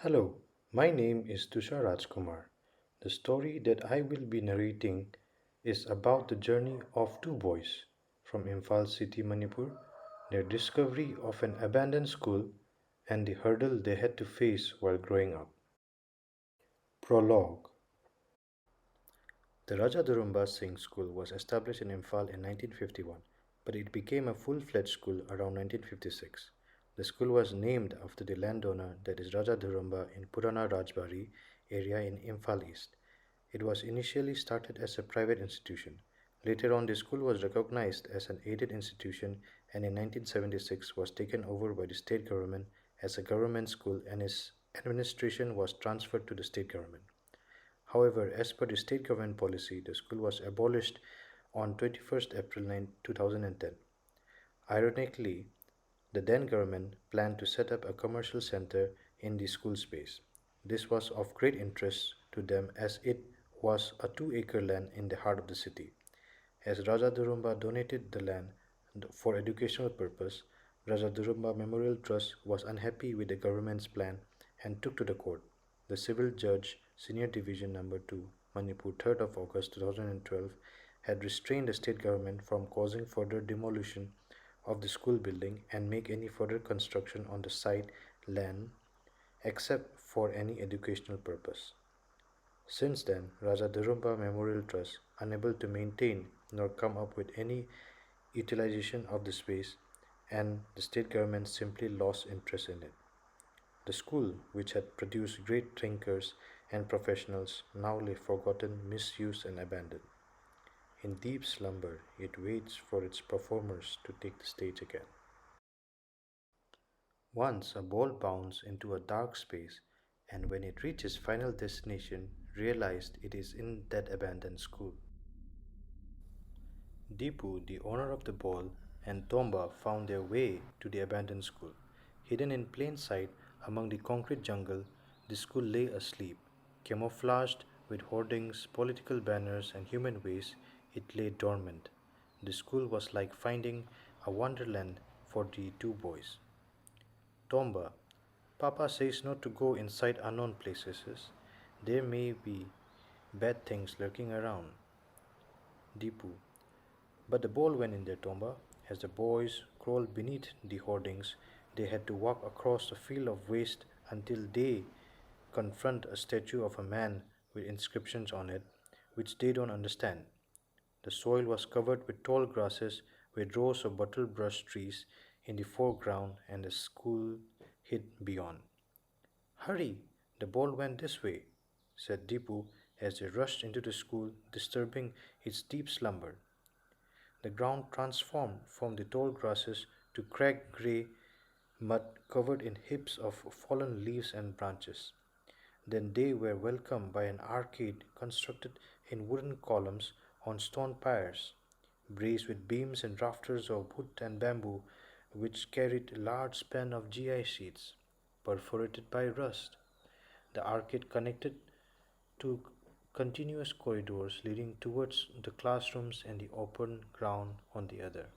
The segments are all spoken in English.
Hello, my name is Tushar Rajkumar. The story that I will be narrating is about the journey of two boys from Imphal city, Manipur, their discovery of an abandoned school, and the hurdle they had to face while growing up. Prologue. The Raja Durumba Singh School was established in Imphal in 1951, but it became a full-fledged school around 1956. The school was named after the landowner, that is Raja Durumba, in Purana Rajbari area in Imphal East. It was initially started as a private institution. Later on, the school was recognized as an aided institution and in 1976 was taken over by the state government as a government school and its administration was transferred to the state government. However, as per the state government policy, the school was abolished on 21st April 2010. Ironically, the then government planned to set up a commercial center in the school space. This was of great interest to them as it was a 2-acre land in the heart of the city. As Raja Durumba donated the land for educational purpose, Raja Durumba Memorial Trust was unhappy with the government's plan and took to the court. The civil judge, Senior Division Number 2, Manipur, 3rd of August 2012, had restrained the state government from causing further demolition of the school building and make any further construction on the site land except for any educational purpose. Since then, Raja Durumba Memorial Trust, unable to maintain nor come up with any utilization of the space, and the state government simply lost interest in it. The school, which had produced great thinkers and professionals, now lay forgotten, misused, and abandoned. In deep slumber, it waits for its performers to take the stage again. Once a ball bounced into a dark space, and when it reached its final destination, realized it is in that abandoned school. Deepu, the owner of the ball, and Tomba found their way to the abandoned school. Hidden in plain sight among the concrete jungle, the school lay asleep. Camouflaged with hoardings, political banners, and human waste, it lay dormant. The school was like finding a wonderland for the two boys. Tomba, Papa says not to go inside unknown places. There may be bad things lurking around. Deepu, but the ball went in their Tomba. As the boys crawled beneath the hoardings, they had to walk across a field of waste until they confront a statue of a man with inscriptions on it, which they don't understand. The soil was covered with tall grasses with rows of bottle brush trees in the foreground and the school hid beyond. Hurry! The ball went this way, said Deepu as they rushed into the school, disturbing its deep slumber. The ground transformed from the tall grasses to cracked grey mud covered in heaps of fallen leaves and branches. Then they were welcomed by an arcade constructed in wooden columns on stone piers, braced with beams and rafters of wood and bamboo, which carried a large span of GI sheets, perforated by rust. The arcade connected to continuous corridors leading towards the classrooms and the open ground on the other.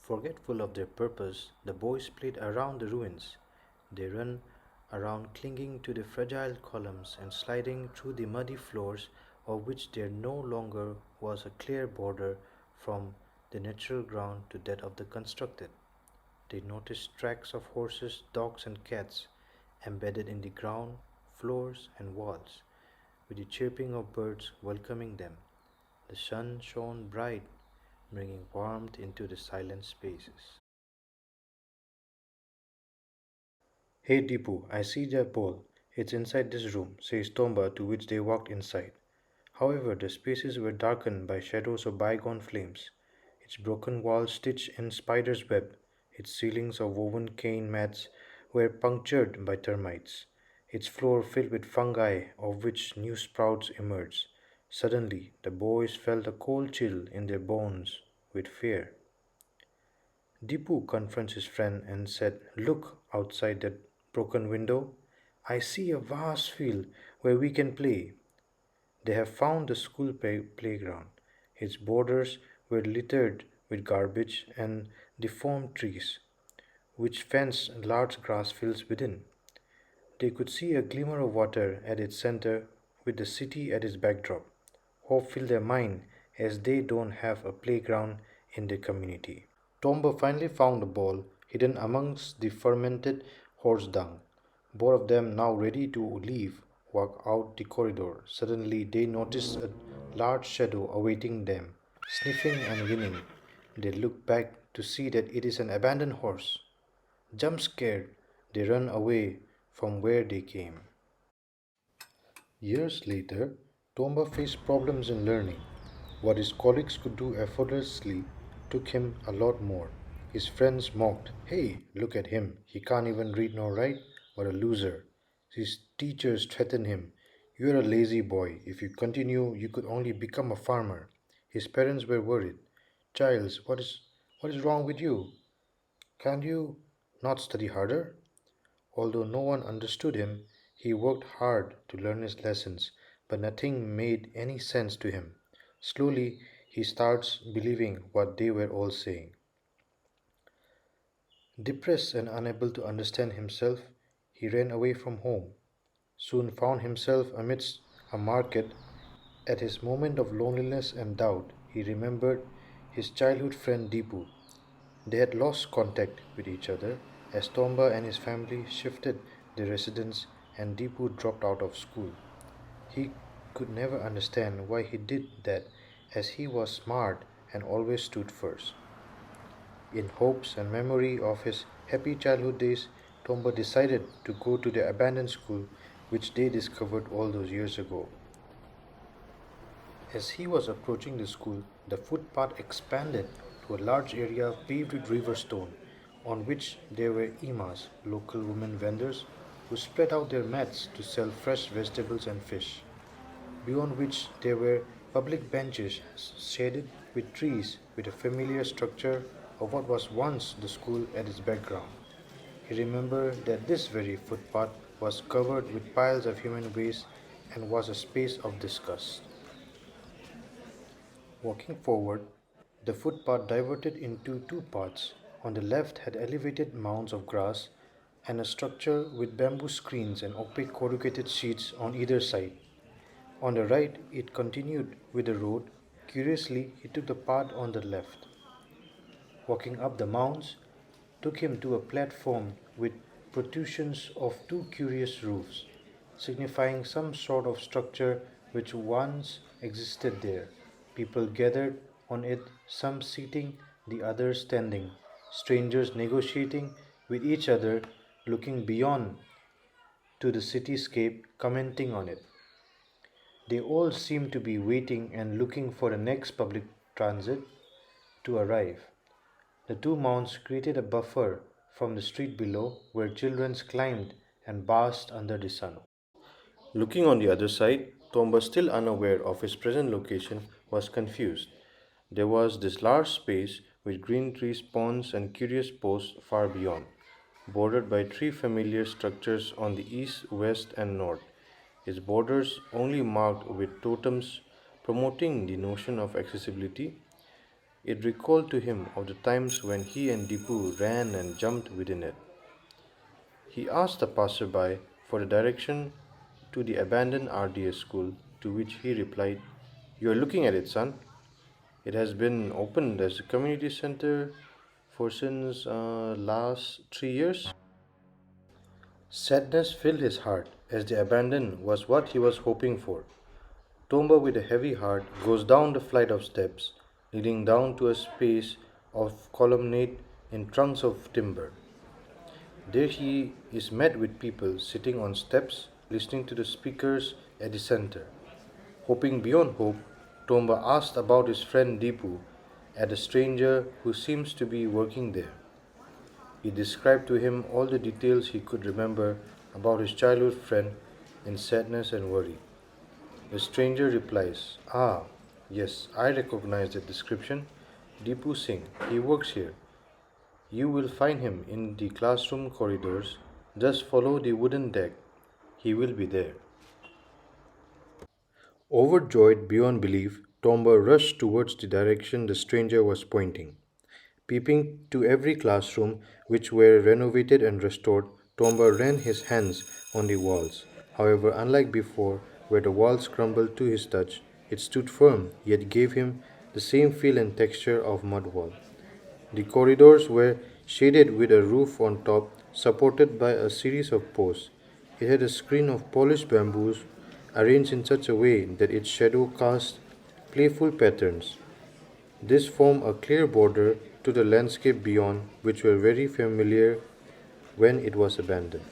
Forgetful of their purpose, the boys played around the ruins. They ran around clinging to the fragile columns and sliding through the muddy floors of which there no longer was a clear border from the natural ground to that of the constructed. They noticed tracks of horses, dogs, and cats embedded in the ground, floors, and walls, with the chirping of birds welcoming them. The sun shone bright, bringing warmth into the silent spaces. Hey Deepu, I see that ball. It's inside this room, says Tomba, to which they walked inside. However, the spaces were darkened by shadows of bygone flames, its broken walls stitched in spider's web, its ceilings of woven cane mats were punctured by termites, its floor filled with fungi of which new sprouts emerged. Suddenly, the boys felt a cold chill in their bones with fear. Deepu confronts his friend and said, "Look outside that broken window. I see a vast field where we can play." They have found the school playground. Its borders were littered with garbage and deformed trees, which fenced large grass fields within. They could see a glimmer of water at its center with the city at its backdrop. Hope filled their mind as they don't have a playground in their community. Tomba finally found the ball hidden amongst the fermented horse dung. Both of them now ready to leave walk out the corridor. Suddenly they noticed a large shadow awaiting them, sniffing and grinning. They look back to see that it is an abandoned horse. Jump scared, they run away from where they came. Years later, Tomba faced problems in learning. What his colleagues could do effortlessly took him a lot more. His friends mocked, "Hey, look at him. He can't even read nor write. What a loser." His teachers threatened him, "You're a lazy boy. If you continue, you could only become a farmer." His parents were worried. "Giles, what is wrong with you? Can't you not study harder?" Although no one understood him, he worked hard to learn his lessons, but nothing made any sense to him. Slowly, he starts believing what they were all saying. Depressed and unable to understand himself, he ran away from home, soon found himself amidst a market. At his moment of loneliness and doubt, he remembered his childhood friend Deepu. They had lost contact with each other as Tomba and his family shifted their residence and Deepu dropped out of school. He could never understand why he did that as he was smart and always stood first. In hopes and memory of his happy childhood days, Tomba decided to go to the abandoned school which they discovered all those years ago. As he was approaching the school, the footpath expanded to a large area paved with river stone, on which there were imas, local women vendors, who spread out their mats to sell fresh vegetables and fish. Beyond which there were public benches shaded with trees with a familiar structure of what was once the school at its background. He remembered that this very footpath was covered with piles of human waste and was a space of disgust. Walking forward, the footpath diverted into two paths. On the left had elevated mounds of grass and a structure with bamboo screens and opaque corrugated sheets on either side. On the right, it continued with the road. Curiously, he took the path on the left. Walking up the mounds took him to a platform with protrusions of two curious roofs, signifying some sort of structure which once existed there. People gathered on it, some sitting, the others standing, strangers negotiating with each other, looking beyond to the cityscape, commenting on it. They all seemed to be waiting and looking for the next public transit to arrive. The two mounds created a buffer from the street below where children climbed and basked under the sun. Looking on the other side, Tomba, still unaware of his present location, was confused. There was this large space with green trees, ponds, and curious posts far beyond, bordered by three familiar structures on the east, west, and north, its borders only marked with totems promoting the notion of accessibility. It recalled to him of the times when he and Dipu ran and jumped within it. He asked the passerby for the direction to the abandoned RDS school, to which he replied, "You are looking at it, son. It has been opened as a community center for since last 3 years." Sadness filled his heart, as the abandon was what he was hoping for. Tomba, with a heavy heart, goes down the flight of steps, leading down to a space of colonnade in trunks of timber. There he is met with people sitting on steps, listening to the speakers at the center. Hoping beyond hope, Tomba asked about his friend Deepu and a stranger who seems to be working there. He described to him all the details he could remember about his childhood friend in sadness and worry. The stranger replies, "Ah, yes, I recognize that description. Deepu Singh, he works here. You will find him in the classroom corridors. Just follow the wooden deck. He will be there." Overjoyed beyond belief, Tomba rushed towards the direction the stranger was pointing. Peeping to every classroom, which were renovated and restored, Tomba ran his hands on the walls. However, unlike before, where the walls crumbled to his touch, it stood firm, yet gave him the same feel and texture of mud wall. The corridors were shaded with a roof on top, supported by a series of posts. It had a screen of polished bamboos arranged in such a way that its shadow cast playful patterns. This formed a clear border to the landscape beyond, which were very familiar when it was abandoned.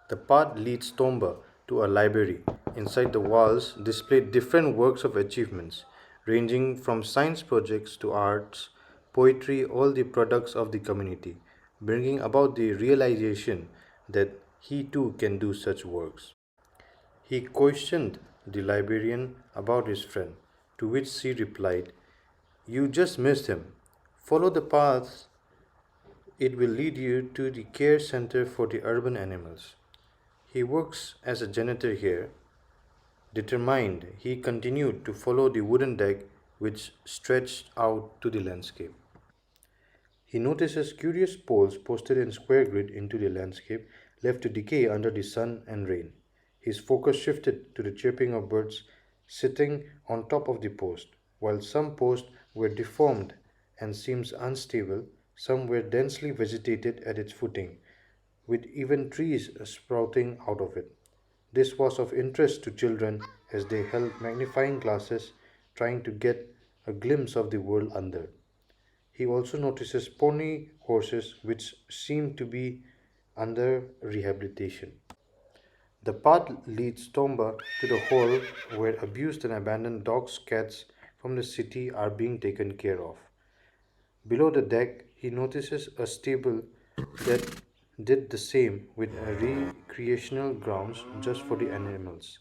The path leads Tomba to a library. Inside the walls displayed different works of achievements, ranging from science projects to arts, poetry, all the products of the community, bringing about the realization that he too can do such works. He questioned the librarian about his friend, to which she replied, "You just missed him. Follow the path, it will lead you to the care center for the urban animals. He works as a janitor here." Determined, he continued to follow the wooden deck which stretched out to the landscape. He notices curious poles posted in square grid into the landscape, left to decay under the sun and rain. His focus shifted to the chirping of birds sitting on top of the post. While some posts were deformed and seems unstable, some were densely vegetated at its footing, with even trees sprouting out of it. This was of interest to children as they held magnifying glasses trying to get a glimpse of the world under. He also notices pony horses which seem to be under rehabilitation. The path leads Tomba to the hall where abused and abandoned dogs, cats from the city are being taken care of. Below the deck, he notices a stable that did the same with a recreational grounds just for the animals.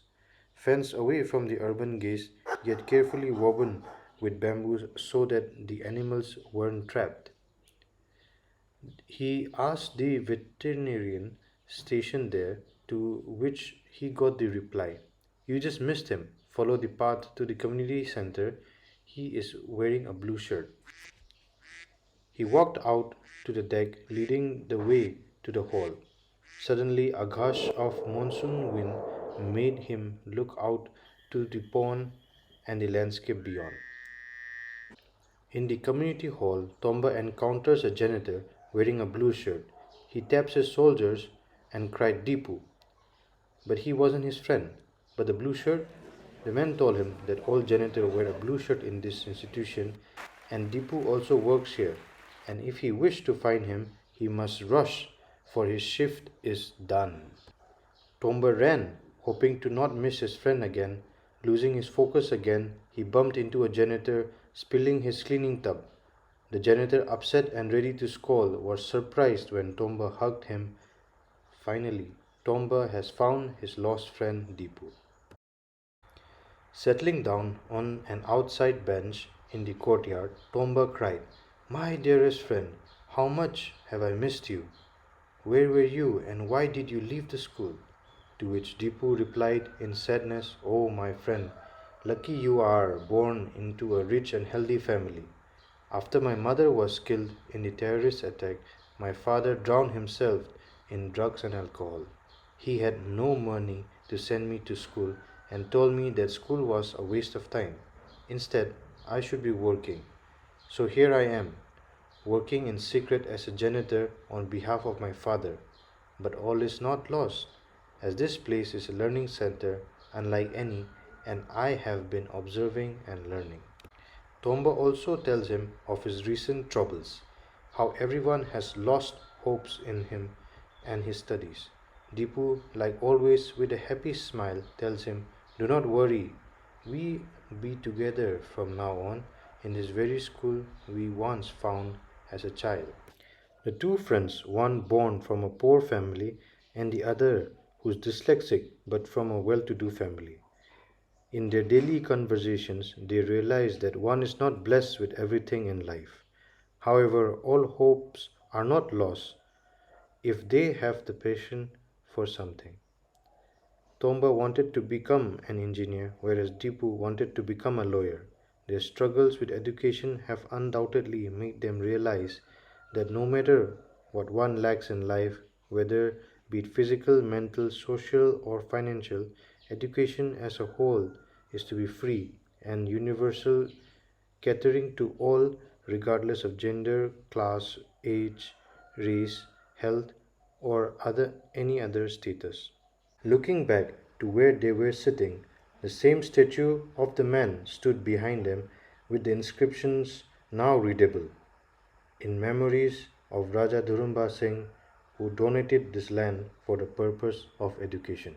Fenced away from the urban gaze, yet carefully woven with bamboos so that the animals weren't trapped. He asked the veterinarian stationed there, to which he got the reply, "You just missed him. Follow the path to the community center. He is wearing a blue shirt." He walked out to the deck, leading the way to the hall. Suddenly, a gush of monsoon wind made him look out to the pond and the landscape beyond. In the community hall, Tomba encounters a janitor wearing a blue shirt. He taps his shoulders and cried Deepu, but he wasn't his friend. But the blue shirt? The man told him that all janitors wear a blue shirt in this institution and Deepu also works here. And if he wished to find him, he must rush, for his shift is done. Tomba ran, hoping to not miss his friend again. Losing his focus again, he bumped into a janitor, spilling his cleaning tub. The janitor, upset and ready to scold, was surprised when Tomba hugged him. Finally, Tomba has found his lost friend Deepu. Settling down on an outside bench in the courtyard, Tomba cried, "My dearest friend, how much have I missed you? Where were you and why did you leave the school?" To which Deepu replied in sadness, "Oh, my friend, lucky you are born into a rich and healthy family. After my mother was killed in the terrorist attack, my father drowned himself in drugs and alcohol. He had no money to send me to school and told me that school was a waste of time. Instead, I should be working. So here I am, working in secret as a janitor on behalf of my father. But all is not lost, as this place is a learning center unlike any, and I have been observing and learning." Tomba also tells him of his recent troubles, how everyone has lost hopes in him and his studies. Deepu, like always with a happy smile, tells him, "Do not worry, we be together from now on in this very school we once found as a child." The two friends, one born from a poor family and the other who's dyslexic but from a well to do family. In their daily conversations, they realize that one is not blessed with everything in life. However, all hopes are not lost if they have the passion for something. Tomba wanted to become an engineer, whereas Deepu wanted to become a lawyer. Their struggles with education have undoubtedly made them realize that no matter what one lacks in life, Whether be it physical, mental, social, or financial, education as a whole is to be free and universal, catering to all regardless of gender, class, age, race, health, or any other status. Looking back to where they were sitting, the same statue of the man stood behind them with the inscriptions now readable in memories of Raja Dhurumba Singh, who donated this land for the purpose of education.